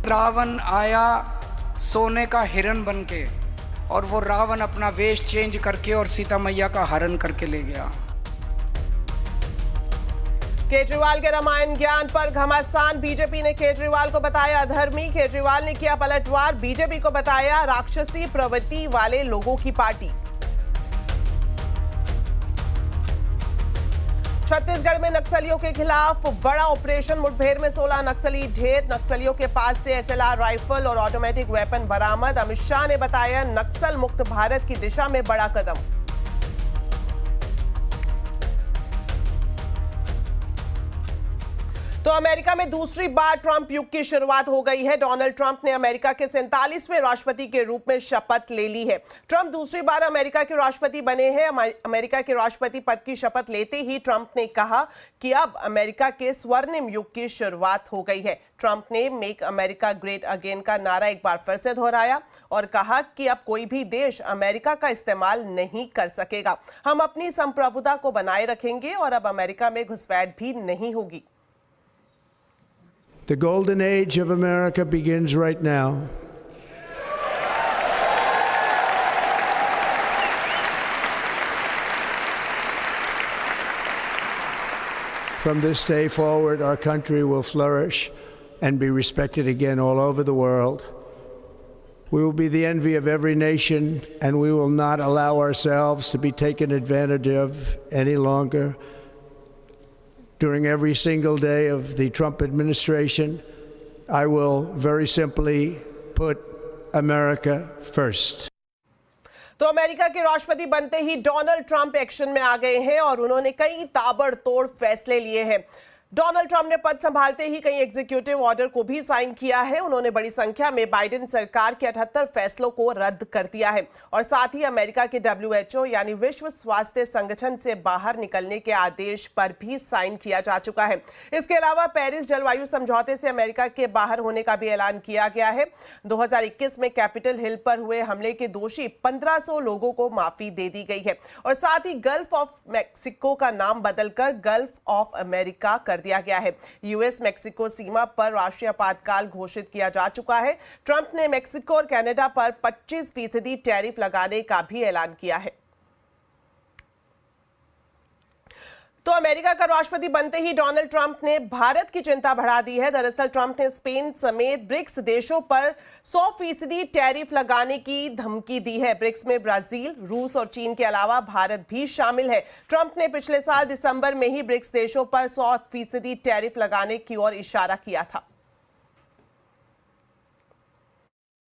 रावण आया सोने का हिरण बन के, और वो रावण अपना वेश चेंज करके और सीता मैया का हरण करके ले गया। केजरीवाल के रामायण ज्ञान पर घमासान। बीजेपी ने केजरीवाल को बताया अधर्मी। केजरीवाल ने किया पलटवार। बीजेपी को बताया राक्षसी प्रवृत्ति वाले लोगों की पार्टी। छत्तीसगढ़ में नक्सलियों के खिलाफ बड़ा ऑपरेशन। मुठभेड़ में 16 नक्सली ढेर। नक्सलियों के पास से एसएलआर राइफल और ऑटोमेटिक वेपन बरामद। अमित शाह ने बताया नक्सल मुक्त भारत की दिशा में बड़ा कदम। तो अमेरिका में दूसरी बार ट्रंप युग की शुरुआत हो गई है। डोनाल्ड ट्रंप ने अमेरिका के 47वें राष्ट्रपति के रूप में शपथ ले ली है। ट्रंप दूसरी बार अमेरिका के राष्ट्रपति बने हैं। अमेरिका के राष्ट्रपति पद की शपथ लेते ही ट्रंप ने कहा कि अब अमेरिका के स्वर्णिम युग की शुरुआत हो गई है। ट्रंप ने मेक अमेरिका ग्रेट अगेन का नारा एक बार फिर से दोहराया और कहा कि अब कोई भी देश अमेरिका का इस्तेमाल नहीं कर सकेगा। हम अपनी संप्रभुता को बनाए रखेंगे और अब अमेरिका में घुसपैठ भी नहीं होगी। The golden age of America begins right now. From this day forward, our country will flourish and be respected again all over the world. We will be the envy of every nation, and we will not allow ourselves to be taken advantage of any longer. During every single day of the Trump administration, I will very simply put America first. तो America के राष्ट्रपति बनते ही Donald Trump action में आ गए हैं और उन्होंने कई ताबड़तोड़ फैसले लिए हैं। डोनाल्ड ट्रंप ने पद संभालते ही कई एग्जीक्यूटिव ऑर्डर को भी साइन किया है। उन्होंने बड़ी संख्या में बाइडेन सरकार के 78 फैसलों को रद्द कर दिया है और साथ ही अमेरिका के WHO यानी विश्व स्वास्थ्य संगठन से बाहर निकलने के आदेश पर भी साइन किया जा चुका है। इसके अलावा पेरिस जलवायु समझौते से अमेरिका के बाहर होने का भी ऐलान किया गया है। 2021 में कैपिटल हिल पर हुए हमले के दोषी 1500 लोगों को माफी दे दी गई है और साथ ही गल्फ ऑफ मैक्सिको का नाम बदलकर गल्फ ऑफ अमेरिका कर दिया गया है। यूएस मैक्सिको सीमा पर राष्ट्रीय आपातकाल घोषित किया जा चुका है। ट्रंप ने मैक्सिको और कनाडा पर 25% टैरिफ लगाने का भी ऐलान किया है। तो अमेरिका का राष्ट्रपति बनते ही डोनाल्ड ट्रंप ने भारत की चिंता बढ़ा दी है। दरअसल ट्रंप ने स्पेन समेत ब्रिक्स देशों पर 100% टैरिफ लगाने की धमकी दी है। ब्रिक्स में ब्राजील, रूस और चीन के अलावा भारत भी शामिल है। ट्रंप ने पिछले साल दिसंबर में ही ब्रिक्स देशों पर 100% टैरिफ लगाने की ओर इशारा किया था।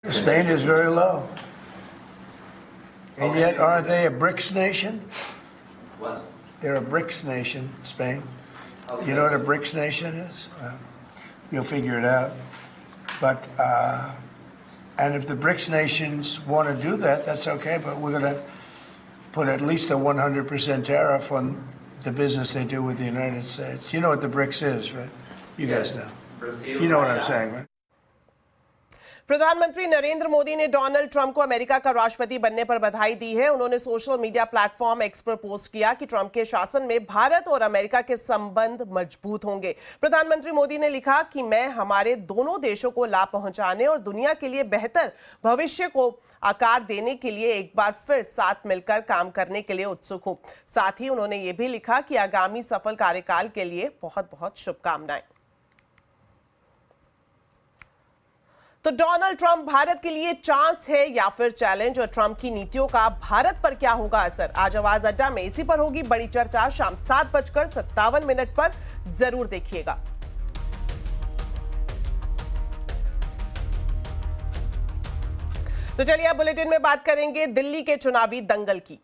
Spain is very low. And yet, are they a BRICS nation? What? They're a BRICS nation, Spain. You know what a BRICS nation is? You'll figure it out. But, and if the BRICS nations want to do that, that's okay, but we're going to put at least a 100% tariff on the business they do with the United States. You know what the BRICS is, right? You guys know. Brazil, You know what I'm Russia. saying, right? प्रधानमंत्री नरेंद्र मोदी ने Donald Trump को America का राष्ट्रपति बनने पर बधाई दी है। उन्होंने सोशल मीडिया प्लेटफॉर्म एक्स पर पोस्ट किया कि ट्रंप के शासन में भारत और अमेरिका के संबंध मजबूत होंगे। प्रधानमंत्री मोदी ने लिखा कि मैं हमारे दोनों देशों को लाभ पहुंचाने और दुनिया के लिए बेहतर भविष्य को आकार देने के लिए एक बार फिर साथ मिलकर काम करने के लिए उत्सुक हूं। साथ ही उन्होंने ये भी लिखा कि आगामी सफल कार्यकाल के लिए बहुत बहुत शुभकामनाएं। तो डोनाल्ड ट्रंप भारत के लिए चांस है या फिर चैलेंज, और ट्रंप की नीतियों का भारत पर क्या होगा असर? आज आवाज अड्डा में इसी पर होगी बड़ी चर्चा। शाम 7:57 पर जरूर देखिएगा। तो चलिए अब बुलेटिन में बात करेंगे दिल्ली के चुनावी दंगल की।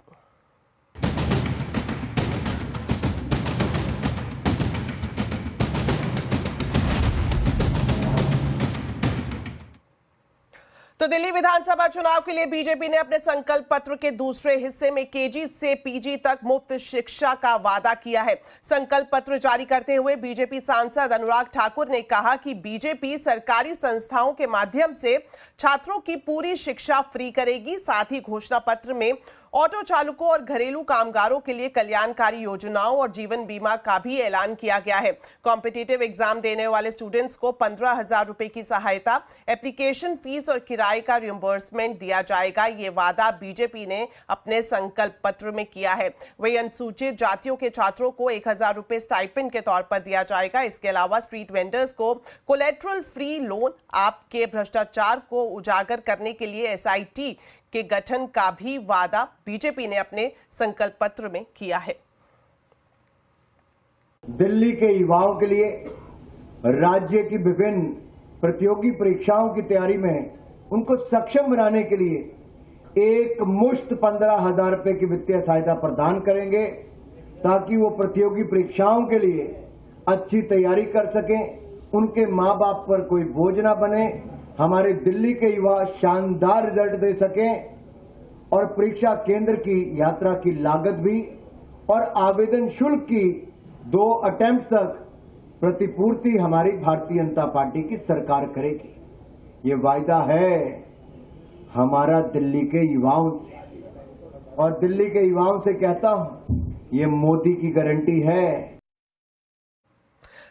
तो दिल्ली विधानसभा चुनाव के लिए बीजेपी ने अपने संकल्प पत्र के दूसरे हिस्से में केजी से पीजी तक मुफ्त शिक्षा का वादा किया है। संकल्प पत्र जारी करते हुए बीजेपी सांसद अनुराग ठाकुर ने कहा कि बीजेपी सरकारी संस्थाओं के माध्यम से छात्रों की पूरी शिक्षा फ्री करेगी। साथ ही घोषणा पत्र में ऑटो चालकों और घरेलू कामगारों के लिए कल्याणकारी योजनाओं और जीवन बीमा का भी ऐलान किया गया है। कॉम्पिटिटिव एग्जाम देने वाले स्टूडेंट्स को 15,000 रुपए की सहायता, एप्लीकेशन फीस और किराए का रियम्बर्समेंट दिया जाएगा। ये वादा बीजेपी ने अपने संकल्प पत्र में किया है। वही अनुसूचित जातियों के छात्रों को 1,000 रुपए स्टाइपेंड के तौर पर दिया जाएगा। इसके अलावा स्ट्रीट वेंडर्स को कोलेट्रल फ्री लोन, आपके भ्रष्टाचार को उजागर करने के लिए एसआईटी के गठन का भी वादा बीजेपी ने अपने संकल्प पत्र में किया है। दिल्ली के युवाओं के लिए राज्य की विभिन्न प्रतियोगी परीक्षाओं की तैयारी में उनको सक्षम बनाने के लिए एक मुश्त 15,000 रुपए की वित्तीय सहायता प्रदान करेंगे, ताकि वो प्रतियोगी परीक्षाओं के लिए अच्छी तैयारी कर सकें, उनके मां बाप पर कोई बोझ ना बने, हमारे दिल्ली के युवा शानदार रिजल्ट दे सकें और परीक्षा केंद्र की यात्रा की लागत भी और आवेदन शुल्क की 2 अटेम्प्ट तक प्रतिपूर्ति हमारी भारतीय जनता पार्टी की सरकार करेगी। ये वायदा है हमारा दिल्ली के युवाओं से, और दिल्ली के युवाओं से कहता हूं, ये मोदी की गारंटी है।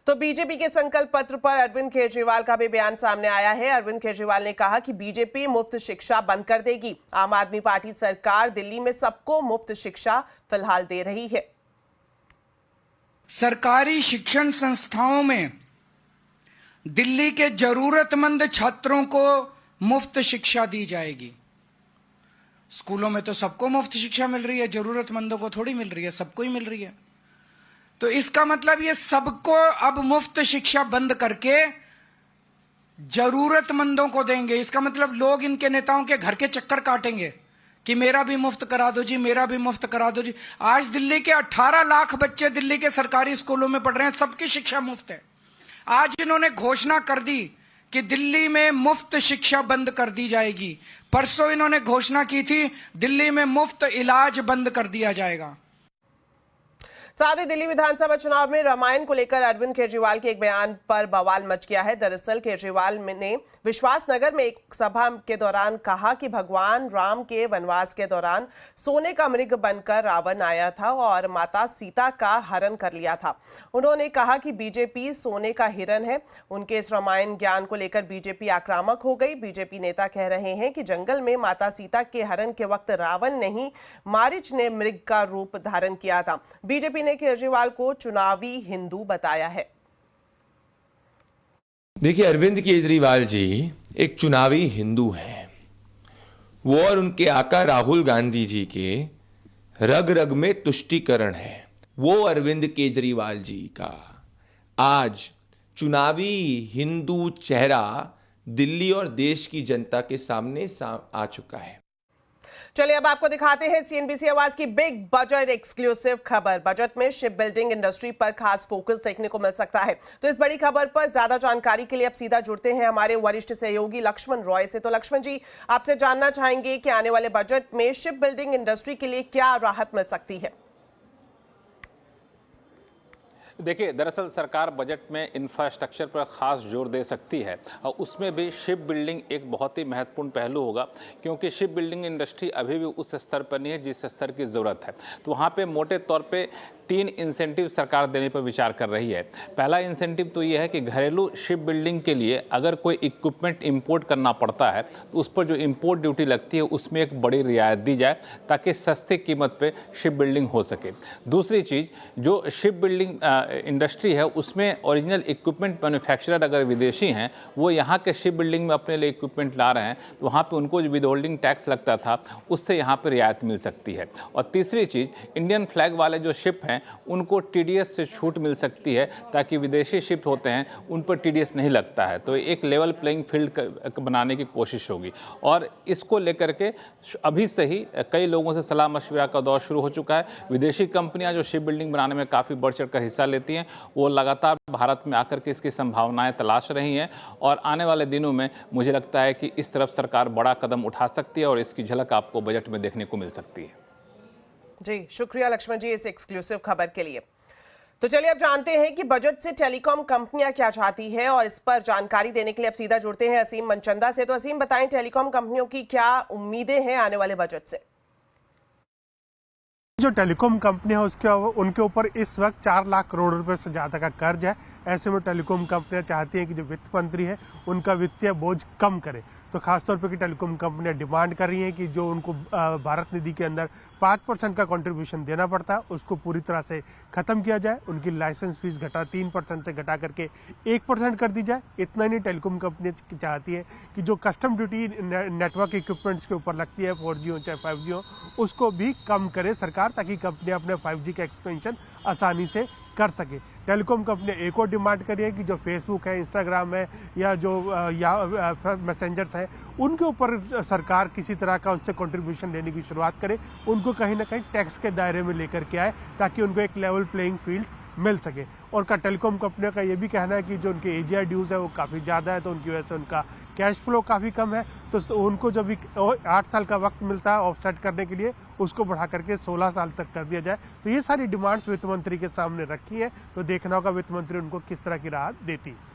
तो बीजेपी के संकल्प पत्र पर अरविंद केजरीवाल का भी बयान सामने आया है। अरविंद केजरीवाल ने कहा कि बीजेपी मुफ्त शिक्षा बंद कर देगी। आम आदमी पार्टी सरकार दिल्ली में सबको मुफ्त शिक्षा फिलहाल दे रही है। सरकारी शिक्षण संस्थाओं में दिल्ली के जरूरतमंद छात्रों को मुफ्त शिक्षा दी जाएगी। स्कूलों में तो सबको मुफ्त शिक्षा मिल रही है, जरूरतमंदों को थोड़ी मिल रही है, सबको ही मिल रही है। तो इसका मतलब ये सबको अब मुफ्त शिक्षा बंद करके जरूरतमंदों को देंगे। इसका मतलब लोग इनके नेताओं के घर के चक्कर काटेंगे कि मेरा भी मुफ्त करा दो जी, मेरा भी मुफ्त करा दो जी। आज दिल्ली के 18 लाख बच्चे दिल्ली के सरकारी स्कूलों में पढ़ रहे हैं, सबकी शिक्षा मुफ्त है। आज इन्होंने घोषणा कर दी कि दिल्ली में मुफ्त शिक्षा बंद कर दी जाएगी। परसों इन्होंने घोषणा की थी दिल्ली में मुफ्त इलाज बंद कर दिया जाएगा। साथ ही दिल्ली विधानसभा चुनाव में रामायण को लेकर अरविंद केजरीवाल के एक बयान पर बवाल मच गया है। दरअसल केजरीवाल ने विश्वास नगर में एक सभा के दौरान कहा कि भगवान राम के वनवास के दौरान सोने का मृग बनकर रावण आया था और माता सीता का हरण कर लिया था। उन्होंने कहा कि बीजेपी सोने का हिरण है। उनके इस रामायण ज्ञान को लेकर बीजेपी आक्रामक हो गई। बीजेपी नेता कह रहे हैं कि जंगल में माता सीता के हरण के वक्त रावण नहीं, मारीच ने मृग का रूप धारण किया था। बीजेपी ने केजरीवाल को चुनावी हिंदू बताया है। देखिए, अरविंद केजरीवाल जी एक चुनावी हिंदू हैं। वो और उनके आका राहुल गांधी जी के रग रग में तुष्टीकरण है। वो अरविंद केजरीवाल जी का आज चुनावी हिंदू चेहरा दिल्ली और देश की जनता के सामने आ चुका है। चलिए अब आपको दिखाते हैं सीएनबीसी आवाज की बिग बजट एक्सक्लूसिव खबर। बजट में शिप बिल्डिंग इंडस्ट्री पर खास फोकस देखने को मिल सकता है। तो इस बड़ी खबर पर ज्यादा जानकारी के लिए अब सीधा जुड़ते हैं हमारे वरिष्ठ सहयोगी लक्ष्मण रॉय से। तो लक्ष्मण जी, आपसे जानना चाहेंगे कि आने वाले बजट में शिप बिल्डिंग इंडस्ट्री के लिए क्या राहत मिल सकती है। देखिए, दरअसल सरकार बजट में इंफ्रास्ट्रक्चर पर खास जोर दे सकती है और उसमें भी शिप बिल्डिंग एक बहुत ही महत्वपूर्ण पहलू होगा, क्योंकि शिप बिल्डिंग इंडस्ट्री अभी भी उस स्तर पर नहीं है जिस स्तर की ज़रूरत है। तो वहाँ पे मोटे तौर पे 3 इंसेंटिव सरकार देने पर विचार कर रही है। पहला इंसेंटिव तो ये है कि घरेलू शिप बिल्डिंग के लिए अगर कोई इक्विपमेंट इंपोर्ट करना पड़ता है तो उस पर जो इंपोर्ट ड्यूटी लगती है उसमें एक बड़ी रियायत दी जाए, ताकि सस्ती कीमत पे शिप बिल्डिंग हो सके। दूसरी चीज़, जो शिप बिल्डिंग इंडस्ट्री है उसमें ओरिजिनल इक्विपमेंट मैन्युफैक्चरर अगर विदेशी हैं, वो यहाँ के शिप बिल्डिंग में अपने लिए इक्विपमेंट ला रहे हैं, तो वहाँ पे उनको जो विदहोल्डिंग टैक्स लगता था उससे यहाँ पे रियायत मिल सकती है। और तीसरी चीज़, इंडियन फ्लैग वाले जो शिप हैं उनको टीडीएस से छूट मिल सकती है, ताकि विदेशी शिप होते हैं उन पर टीडीएस नहीं लगता है। तो एक लेवल प्लेइंग फील्ड बनाने की कोशिश होगी। और इसको लेकर के अभी से ही कई लोगों से सलाह मशविरा का दौर शुरू हो चुका है। विदेशी कंपनियां जो शिप बिल्डिंग बनाने में काफ़ी बढ़ चढ़ कर हिस्सा लेती हैं, वो लगातार भारत में आकर के इसकी संभावनाएं तलाश रही हैं। और आने वाले दिनों में मुझे लगता है कि इस तरफ सरकार बड़ा कदम उठा सकती है और इसकी झलक आपको बजट में देखने को मिल सकती है। जी शुक्रिया लक्ष्मण जी इस एक्सक्लूसिव खबर के लिए। तो चलिए अब जानते हैं कि बजट से टेलीकॉम कंपनियां क्या चाहती है, और इस पर जानकारी देने के लिए अब सीधा जुड़ते हैं असीम मनचंदा से। तो असीम, बताएं टेलीकॉम कंपनियों की क्या उम्मीदें हैं आने वाले बजट से। जो टेलीकॉम कंपनी है उनके ऊपर इस वक्त 4 लाख करोड़ रुपए से ज़्यादा का कर्ज है। ऐसे में टेलीकॉम कंपनियां चाहती हैं कि जो वित्त मंत्री है उनका वित्तीय बोझ कम करे। तो खासतौर पर कि टेलीकॉम कंपनियां डिमांड कर रही हैं कि जो उनको भारत निधि के अंदर 5% का कंट्रीब्यूशन देना पड़ता है उसको पूरी तरह से खत्म किया जाए। उनकी लाइसेंस फीस 3% से घटा करके 1% कर दी जाए। इतना नहीं, टेलीकॉम कंपनियां चाहती है कि जो कस्टम ड्यूटी नेटवर्क इक्विपमेंट्स के ऊपर लगती है, 4G हो चाहे 5G हो, उसको भी कम करे सरकार, ताकि कंपनियां अपने 5G का एक्सपेंशन आसानी से कर सके। टेलीकॉम कंपनियां एक और डिमांड कर रही है कि जो फेसबुक है, इंस्टाग्राम है या जो मैसेंजर्स हैं, उनके ऊपर सरकार किसी तरह का उनसे कंट्रीब्यूशन लेने की शुरुआत करे, उनको कहीं ना कहीं टैक्स के दायरे में लेकर के आए, ताकि उनको एक लेवल प्लेइंग फील्ड मिल सके। और टेलीकॉम कंपनियों का ये भी कहना है कि जो उनके AGR ड्यूज है वो काफ़ी ज़्यादा है, तो उनकी वजह से उनका कैश फ्लो काफ़ी कम है। तो उनको जब 8 साल का वक्त मिलता है ऑफसेट करने के लिए, उसको बढ़ा करके 16 साल तक कर दिया जाए। तो ये सारी डिमांड्स वित्त मंत्री के सामने रखी है, तो देखना होगा वित्त मंत्री उनको किस तरह की राहत देती है।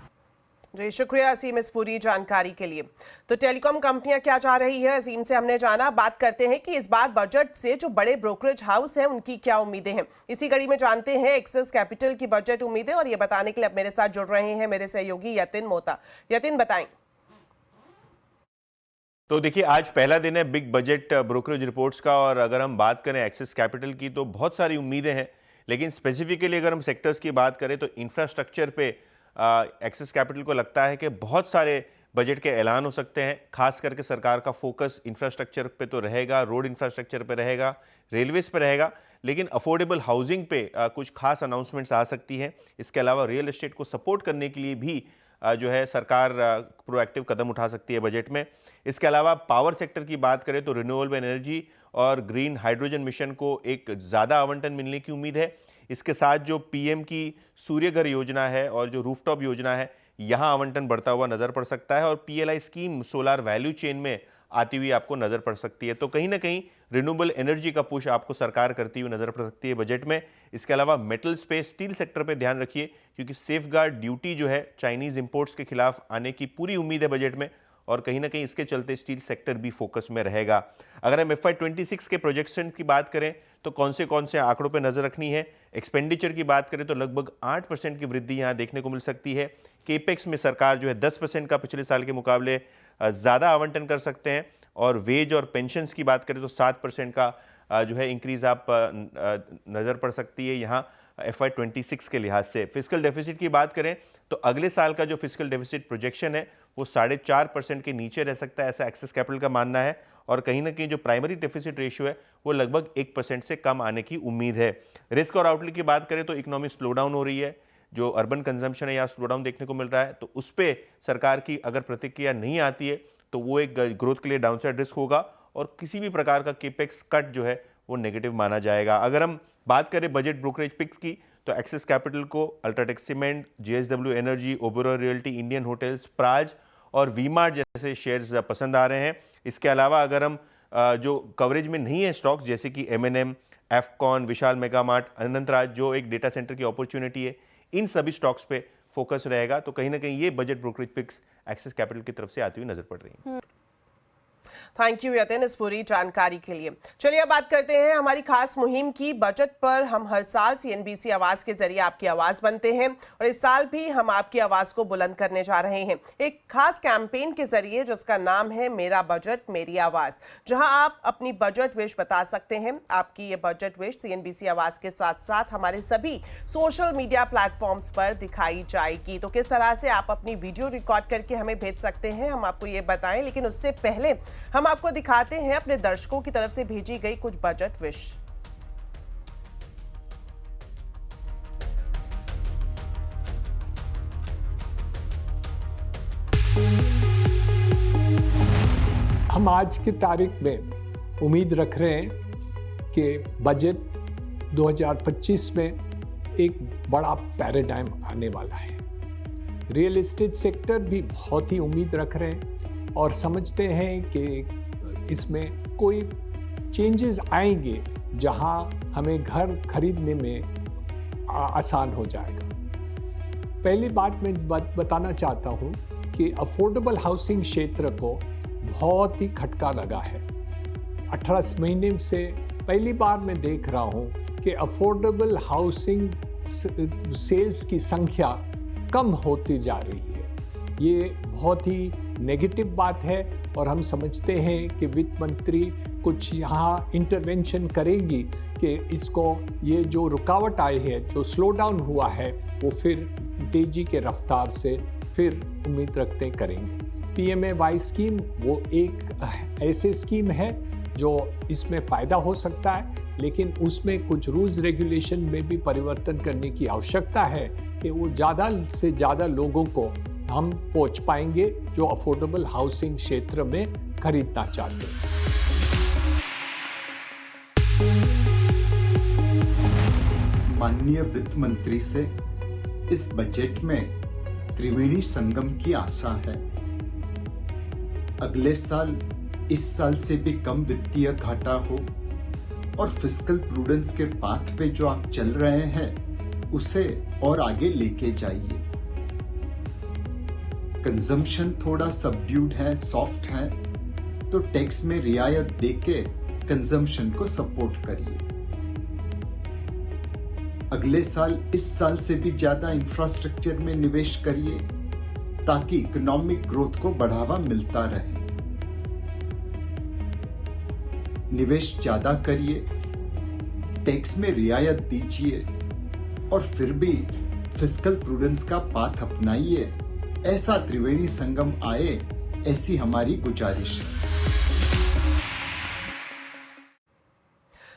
जी शुक्रिया असीम इस पूरी जानकारी के लिए। तो टेलीकॉम कंपनियां क्या चाह रही है, असीम से हमने जाना। बात करते हैं कि इस बार बजट से जो बड़े ब्रोकरेज हाउस हैं उनकी क्या उम्मीदें हैं। इसी कड़ी में जानते हैं एक्सिस कैपिटल की बजट उम्मीदें, और ये बताने के लिए अब मेरे साथ जुड़ रहे हैं मेरे सहयोगी यतिन मोहता। यतिन, बताएं। तो देखिए, आज पहला दिन है बिग बजट ब्रोकरेज रिपोर्ट्स का, और अगर हम बात करें एक्सिस कैपिटल की तो बहुत सारी उम्मीदें हैं, लेकिन स्पेसिफिकली अगर हम सेक्टर्स की बात करें तो इंफ्रास्ट्रक्चर पे एक्सिस कैपिटल को लगता है कि बहुत सारे बजट के ऐलान हो सकते हैं। खास करके सरकार का फोकस इंफ्रास्ट्रक्चर पे तो रहेगा, रोड इंफ्रास्ट्रक्चर पे रहेगा, रेलवेज पे रहेगा, लेकिन अफोर्डेबल हाउसिंग पे कुछ खास अनाउंसमेंट्स आ सकती हैं। इसके अलावा रियल एस्टेट को सपोर्ट करने के लिए भी जो है सरकार प्रोएक्टिव कदम उठा सकती है बजट में। इसके अलावा पावर सेक्टर की बात करें तो रिन्यूएबल एनर्जी और ग्रीन हाइड्रोजन मिशन को एक ज़्यादा आवंटन मिलने की उम्मीद है। इसके साथ जो PM की सूर्य घर योजना है और जो रूफटॉप योजना है, यहाँ आवंटन बढ़ता हुआ नज़र पड़ सकता है, और PLI scheme solar value chain में आती हुई आपको नज़र पड़ सकती है। तो कहीं ना कहीं रिन्यूएबल एनर्जी का पुश आपको सरकार करती हुई नज़र पड़ सकती है बजट में। इसके अलावा मेटल स्पेस स्टील सेक्टर पे ध्यान रखिए, क्योंकि सेफगार्ड ड्यूटी जो है चाइनीज़ इंपोर्ट्स के खिलाफ आने की पूरी उम्मीद है बजट में, और कहीं ना कहीं इसके चलते स्टील सेक्टर भी फोकस में रहेगा। अगर हम FY26 के प्रोजेक्शन की बात करें तो कौन से आंकड़ों पर नजर रखनी है। एक्सपेंडिचर की बात करें तो लगभग 8% की वृद्धि यहां देखने को मिल सकती है। केपेक्स में सरकार जो है 10% का पिछले साल के मुकाबले ज़्यादा आवंटन कर सकते हैं, और वेज और पेंशन्स की बात करें तो 7% का जो है इंक्रीज आप नज़र पड़ सकती है यहाँ FY26 के लिहाज से। फिस्कल डेफिसिट की बात करें तो अगले साल का जो फिस्कल डेफिसिट प्रोजेक्शन है वो 4.5% के नीचे रह सकता है, ऐसा एक्सिस कैपिटल का मानना है, और कहीं ना कहीं जो प्राइमरी डेफिसिट रेशियो है वो लगभग 1% से कम आने की उम्मीद है। रिस्क और आउटलुक की बात करें तो इकोनॉमी स्लो डाउन हो रही है, जो अर्बन कंजम्पशन है या स्लो डाउन देखने को मिल रहा है, तो उस पर सरकार की अगर प्रतिक्रिया नहीं आती है तो वो एक ग्रोथ के लिए डाउनसाइड रिस्क होगा, और किसी भी प्रकार का केपेक्स कट जो है वो नेगेटिव माना जाएगा। अगर हम बात करें बजट ब्रोकरेज पिक्स की तो एक्सिस कैपिटल को UltraTech cement, JSW energy, Oberoi realty, Indian hotels, Praj और वी-मार्ट जैसे शेयर्स पसंद आ रहे हैं। इसके अलावा अगर हम जो कवरेज में नहीं है स्टॉक्स जैसे कि M&M, एफकॉन, विशाल मेगा मार्ट, अनंतराज जो एक डेटा सेंटर की अपॉर्चुनिटी है, इन सभी स्टॉक्स पे फोकस रहेगा। तो कहीं ना कहीं ये budget brokerage picks Axis Capital की तरफ से आती हुई नजर पड़ रही है। थैंक यू यतिन इस पूरी जानकारी के लिए। चलिए अब बात करते हैं हमारी खास मुहिम की। बजट पर हम हर साल CNBC आवाज के जरिए आपकी आवाज बनते हैं, और इस साल भी हम आपकी आवाज को बुलंद करने जा रहे हैं एक खास कैंपेन के जरिए जिसका नाम है मेरा बजट मेरी आवाज, जहां आप अपनी बजट विश बता सकते हैं। आपकी ये बजट विश CNBC आवाज के साथ साथ हमारे सभी सोशल मीडिया प्लेटफॉर्म्स पर दिखाई जाएगी। तो किस तरह से आप अपनी वीडियो रिकॉर्ड करके हमें भेज सकते हैं, हम आपको ये बताएं, लेकिन उससे पहले हम आपको दिखाते हैं अपने दर्शकों की तरफ से भेजी गई कुछ बजट विश। हम आज की तारीख में उम्मीद रख रहे हैं कि बजट 2025 में एक बड़ा पैराडाइम आने वाला है। रियल एस्टेट सेक्टर भी बहुत ही उम्मीद रख रहे हैं और समझते हैं कि इसमें कोई चेंजेस आएंगे जहां हमें घर खरीदने में आसान हो जाएगा। पहली बात मैं बताना चाहता हूं कि अफोर्डेबल हाउसिंग क्षेत्र को बहुत ही खटका लगा है। 18 महीने से पहली बार मैं देख रहा हूँ कि अफोर्डेबल हाउसिंग सेल्स की संख्या कम होती जा रही है। ये बहुत ही नेगेटिव बात है और हम समझते हैं कि वित्त मंत्री कुछ यहाँ इंटरवेंशन करेगी कि इसको, ये जो रुकावट आई है, जो स्लो डाउन हुआ है, वो फिर तेजी के रफ्तार से फिर उम्मीद रखते करेंगे। PMAY स्कीम वो एक ऐसे स्कीम है जो इसमें फ़ायदा हो सकता है, लेकिन उसमें कुछ रूल्स रेगुलेशन में भी परिवर्तन करने की आवश्यकता है कि वो ज़्यादा से ज़्यादा लोगों को हम पहुंच पाएंगे जो अफोर्डेबल हाउसिंग क्षेत्र में खरीदना चाहते हैं। माननीय वित्त मंत्री से इस बजट में त्रिवेणी संगम की आशा है। अगले साल इस साल से भी कम वित्तीय घाटा हो और फिस्कल प्रूडेंस के पाथ पे जो आप चल रहे हैं उसे और आगे लेके जाइए। कंजम्पशन थोड़ा सबड्यूड है, सॉफ्ट है, तो टैक्स में रियायत देके कंजम्पशन को सपोर्ट करिए। अगले साल इस साल से भी ज्यादा इंफ्रास्ट्रक्चर में निवेश करिए ताकि इकोनॉमिक ग्रोथ को बढ़ावा मिलता रहे। निवेश ज्यादा करिए, टैक्स में रियायत दीजिए और फिर भी फिस्कल प्रूडेंस का पाथ अपनाइए। ऐसा त्रिवेणी संगम आए, ऐसी हमारी गुजारिश है।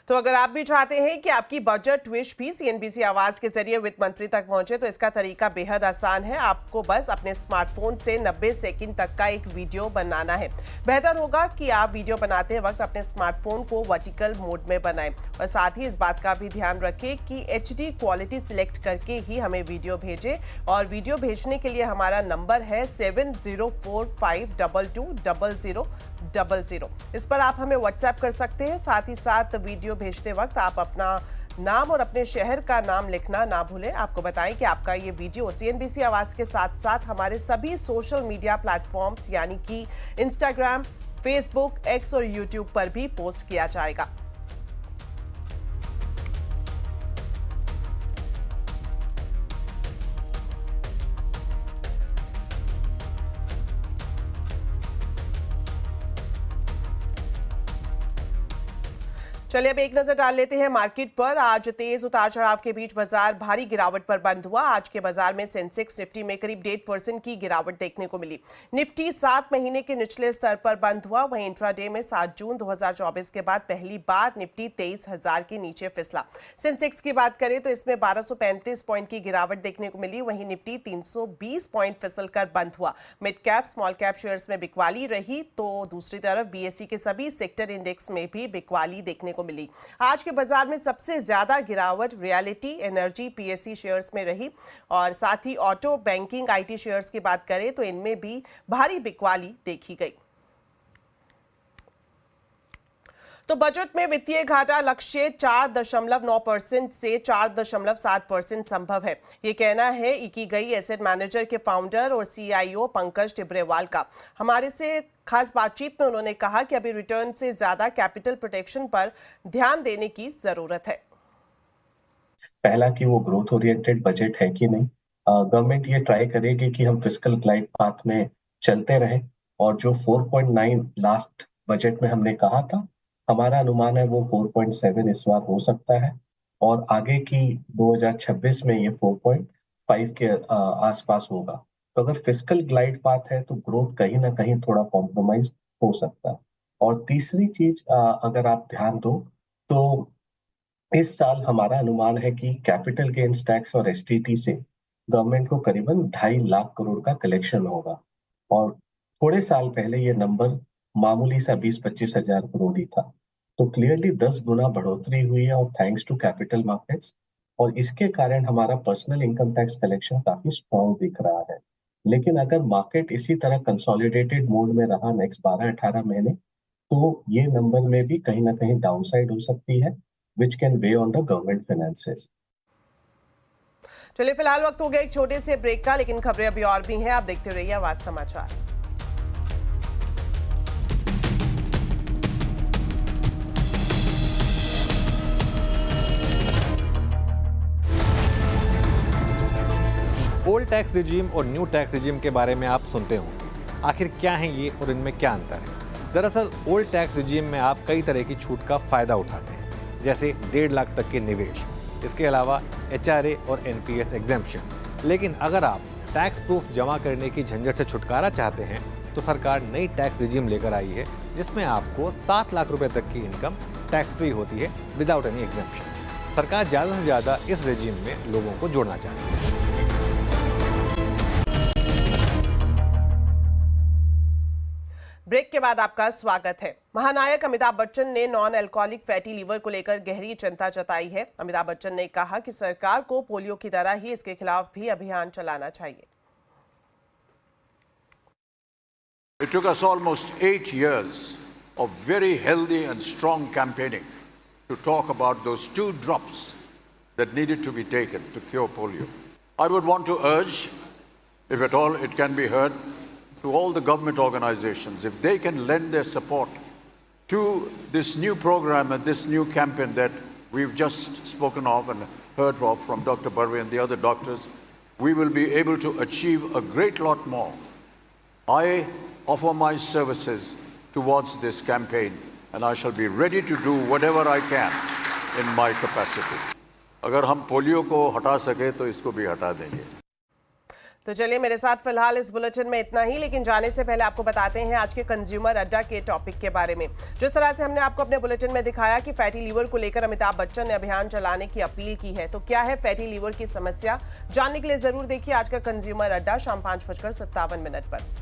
तो अगर आप भी चाहते हैं कि आपकी बजट विश भी CNBC आवाज के जरिए वित्त मंत्री तक पहुंचे तो इसका तरीका बेहद आसान है। आपको बस अपने स्मार्टफोन से 90 सेकंड तक का एक वीडियो बनाना है। बेहतर होगा कि आप वीडियो बनाते वक्त अपने स्मार्टफोन को वर्टिकल मोड में बनाएं और साथ ही इस बात का भी ध्यान रखें कि HD क्वालिटी सिलेक्ट करके ही हमें वीडियो भेजें और वीडियो भेजने के लिए हमारा नंबर है 7045220000। इस पर आप हमें व्हाट्सएप कर सकते हैं। साथ ही साथ वीडियो भेजते वक्त आप अपना नाम और अपने शहर का नाम लिखना ना भूलें। आपको बताएं कि आपका ये वीडियो CNBC आवाज के साथ साथ हमारे सभी सोशल मीडिया प्लेटफॉर्म्स यानी कि इंस्टाग्राम, फेसबुक, X और यूट्यूब पर भी पोस्ट किया जाएगा। चलिए अब एक नजर डाल लेते हैं मार्केट पर। आज तेज उतार चढ़ाव के बीच बाजार भारी गिरावट पर बंद हुआ। आज के बाजार में सेंसेक्स निफ्टी में करीब 1.5% की गिरावट देखने को मिली। निफ्टी 7 महीने के निचले स्तर पर बंद हुआ। वहीं इंट्राडे में 7 जून 2024 के बाद पहली बार निफ्टी 23,000 के नीचे फिसला। सेंसेक्स की बात करें तो इसमें 1235 पॉइंट की गिरावट देखने को मिली। वहीं निफ्टी 320 पॉइंट फिसलकर बंद हुआ। Mid cap small cap shares में बिकवाली रही तो दूसरी तरफ BSE के सभी सेक्टर इंडेक्स में भी बिकवाली देखने को मिली। आज के बाजार में सबसे ज्यादा गिरावट रियलिटी, एनर्जी, PSE शेयर्स में रही और साथ ही ऑटो, बैंकिंग, IT शेयर्स की बात करें तो इनमें भी भारी बिकवाली देखी गई। तो बजट में वित्तीय घाटा लक्ष्य 4.9% से 4.7% संभव है। ये कहना है इकीगई एसेट मैनेजर के फाउंडर और CIO पंकज टिब्रेवाल का। हमारे से खास बातचीत में उन्होंने कहा कि अभी रिटर्न से ज्यादा कैपिटल प्रोटेक्शन पर ध्यान देने की जरूरत है। पहला कि वो ग्रोथ ओरिएंटेड बजट है कि नहीं। गवर्नमेंट ये ट्राई करेगी कि हम फिस्कल ग्लाइड पाथ में चलते रहें और जो 4.9 लास्ट बजट में हमने कहा था, हमारा अनुमान है वो 4.7 इस बार हो सकता है और आगे की 2026 में ये 4.5 के आसपास होगा। तो अगर फिस्कल ग्लाइड पाथ है तो ग्रोथ कहीं ना कहीं थोड़ा कॉम्प्रोमाइज हो सकता है। और तीसरी चीज अगर आप ध्यान दो तो इस साल हमारा अनुमान है कि कैपिटल गेन्स टैक्स और STT से गवर्नमेंट को करीबन 2.5 लाख करोड़ का कलेक्शन होगा और थोड़े साल पहले ये नंबर मामूली सा 20-25 हजार करोड़ ही था। तो क्लियरली 10 गुना बढ़ोतरी हुई है और थैंक्स टू कैपिटल मार्केट्स, और इसके कारण हमारा पर्सनल इनकम टैक्स कलेक्शन काफी स्ट्रॉन्ग दिख रहा है। लेकिन अगर मार्केट इसी तरह कंसोलिडेटेड मोड में रहा नेक्स्ट 12-18 महीने तो ये नंबर में भी कहीं ना कहीं डाउनसाइड हो सकती है, which can way on the government finances. चलिए फिलहाल वक्त हो गया एक छोटे से ब्रेक का, लेकिन खबरें अभी और भी हैं। आप देखते रहिए आवाज समाचार। ओल्ड टैक्स रिजीम और न्यू टैक्स रिजीम के बारे में आप सुनते होंगे। आखिर क्या है ये और इनमें क्या अंतर है? दरअसल ओल्ड टैक्स रिजीम में आप कई तरह की छूट का फायदा उठाते हैं, जैसे 1.5 लाख तक के निवेश, इसके अलावा HRA और NPS एग्जेम्पशन। लेकिन अगर आप टैक्स प्रूफ जमा करने की झंझट से छुटकारा चाहते हैं तो सरकार नई टैक्स रिजीम लेकर आई है, जिसमें आपको 7 लाख रुपए तक की इनकम टैक्स फ्री होती है विदाउट एनी एग्जेम्पशन। सरकार ज़्यादा से ज़्यादा इस रेजिम में लोगों को जोड़ना चाहती है। ब्रेक के बाद आपका स्वागत है। महानायक अमिताभ बच्चन ने नॉन अल्कोहलिक फैटी लीवर को लेकर गहरी चिंता जताई है। अमिताभ बच्चन ने कहा कि सरकार को पोलियो की तरह ही इसके खिलाफ भी अभियान चलाना चाहिए। It took us almost 8 years of very healthy and strong campaigning to talk about those 2 drops that needed to be taken to cure polio. I would want to urge, if at all it can be heard, to all the government organizations, if they can lend their support to this new program and this new campaign that we've just spoken of and heard of from Dr. Barve and the other doctors, we will be able to achieve a great lot more. I offer my services towards this campaign and I shall be ready to do whatever I can in my capacity. अगर हम polio को हटा सके तो इसको भी हटा देंगे। तो चलिए, मेरे साथ फिलहाल इस बुलेटिन में इतना ही, लेकिन जाने से पहले आपको बताते हैं आज के कंज्यूमर अड्डा के टॉपिक के बारे में। जिस तरह से हमने आपको अपने बुलेटिन में दिखाया कि फैटी लीवर को लेकर अमिताभ बच्चन ने अभियान चलाने की अपील की है, तो क्या है फैटी लीवर की समस्या, जानने के लिए जरूर देखिए आज का कंज्यूमर अड्डा शाम 5:57 पर।